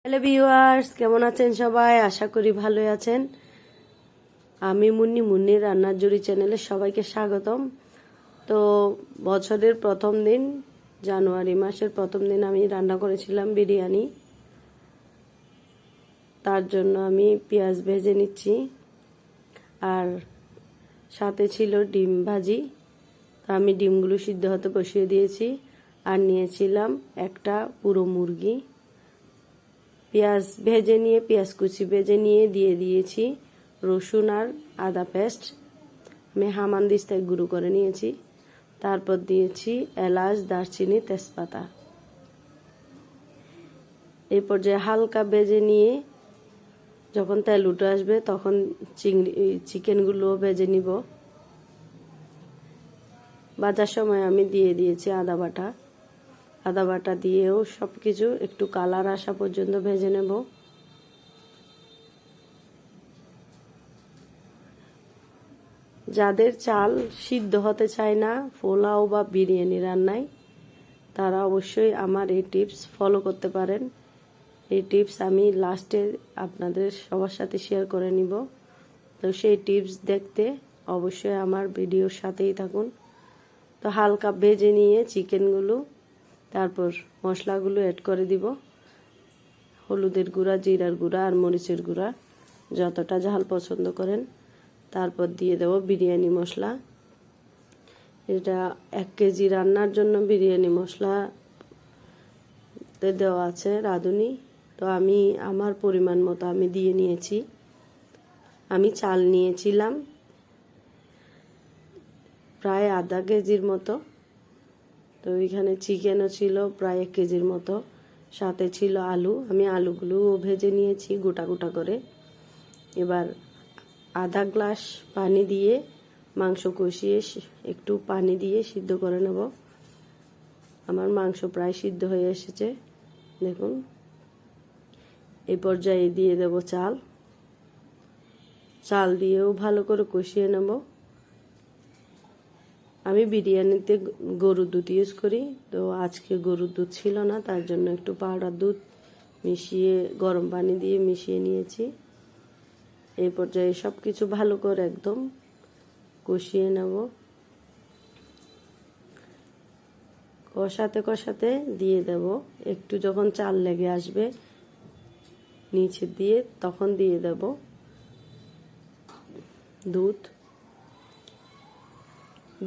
Hello viewers, কেমন আছেন সবাই? আশা করি ভালোই আছেন। আমি মুন্নির রান্নার জুড়ি চ্যানেলে সবাইকে স্বাগতম। তো বছরের প্রথম দিন, জানুয়ারি মাসের প্রথম দিন আমি রান্না করেছিলাম বিরিয়ানি। তার জন্য আমি পেঁয়াজ ভেজে নিচ্ছি, আর সাথে ছিল ডিম ভাজি। তো আমি ডিমগুলো সিদ্ধ হতে বসিয়ে দিয়েছি, আর নিয়েছিলাম একটা পুরো মুরগি। পেঁয়াজ ভেজে নিয়ে, পেঁয়াজ কুচি ভেজে নিয়ে দিয়ে দিয়েছি রসুন আর আদা পেস্ট। আমি হামানদিস্তায় গুঁড়ো করে নিয়েছি। তারপর দিয়েছি এলাচ, দারচিনি, তেজপাতা। এই পর্যায়ে হালকা ভেজে নিয়ে যখন তেল উঠে আসবে তখন চিকেনগুলো ভেজে নিব। ভাজার সময় আমি দিয়ে দিয়েছি আদা বাটা। আদা বাটা দিয়েও সব কিছু একটু কালার আসা পর্যন্ত ভেজে নেব। যাদের চাল সিদ্ধ হতে চায় না পোলাও বা বিরিয়ানি রান্নায়, তারা অবশ্যই আমার এই টিপস ফলো করতে পারেন। এই টিপস আমি লাস্টে আপনাদের সবার সাথে শেয়ার করে নিব। তো সেই টিপস দেখতে অবশ্যই আমার ভিডিওর সাথেই থাকুন। তো হালকা ভেজে নিয়ে চিকেনগুলো, তারপর মশলাগুলো অ্যাড করে দিব। হলুদের গুঁড়া, জিরার গুঁড়া আর মরিচের গুঁড়া, যতটা ঝাল পছন্দ করেন। তারপর দিয়ে দেব বিরিয়ানি মশলা। এটা 1 কেজি রান্নার জন্য বিরিয়ানি মশলা দেওয়া আছে রাঁধুনি। তো আমি আমার পরিমাণ মতো আমি দিয়ে নিয়েছি। আমি চাল নিয়েছিলাম প্রায় আধা কেজির মতো। তো এখানে চিকেনও ছিল প্রায় 1 কেজির মতো, সাথে ছিল আলু। আমি আলুগুলোও ভেজে নিয়েছি গোটা গোটা করে। এবার আধা গ্লাস পানি দিয়ে মাংস কষিয়ে একটু পানি দিয়ে সিদ্ধ করে নেব। আমার মাংস প্রায় সিদ্ধ হয়ে এসেছে, দেখুন। এই পর্যায়ে দিয়ে দেব চাল। চাল দিয়েও ভালো করে কষিয়ে নেব। আমি বিরিয়ানিতে গরুর দুধ ইউজ করি, তো আজকে গরুর দুধ ছিল না, তার জন্য একটু পাউডার দুধ মিশিয়ে গরম পানি দিয়ে মিশিয়ে নিয়েছি। এই পর্যায়ে সব কিছু ভালো করে একদম কষিয়ে নেব। কষাতে কষাতে দিয়ে দেব একটু, যখন চাল লেগে আসবে নিচে দিয়ে, তখন দিয়ে দেব দুধ।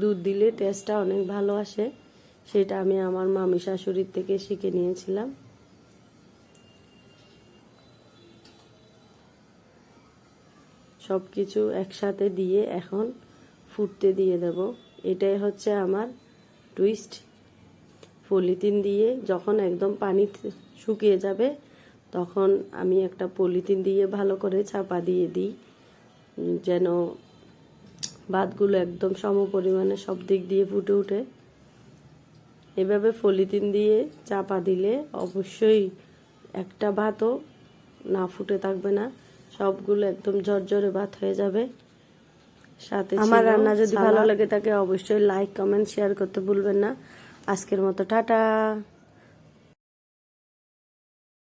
দুধ দিলে টেস্টটা অনেক ভালো আসে, সেটা আমি আমার মামি শাশুড়ির থেকে শিখে নিয়েছিলাম। সব কিছু একসাথে দিয়ে এখন ফুটতে দিয়ে দেব। এটাই হচ্ছে আমার টুইস্ট। পলিথিন দিয়ে যখন একদম পানি শুকিয়ে যাবে, তখন আমি একটা পলিথিন দিয়ে ভালো করে চাপা দিয়ে দিই, যেন ভাতগুলো একদম সম পরিমাণে সব দিক দিয়ে ফুটে ওঠে। এভাবে পলিথিন দিয়ে চাপা দিলে অবশ্যই একটা ভাতও না ফুটে থাকবে না, সবগুলো একদম ঝরঝরে ভাত হয়ে যাবে। সাথে আমার রান্না যদি ভালো লাগে থাকে অবশ্যই লাইক, কমেন্ট, শেয়ার করতে ভুলবেন না। আজকের মতো টাটা।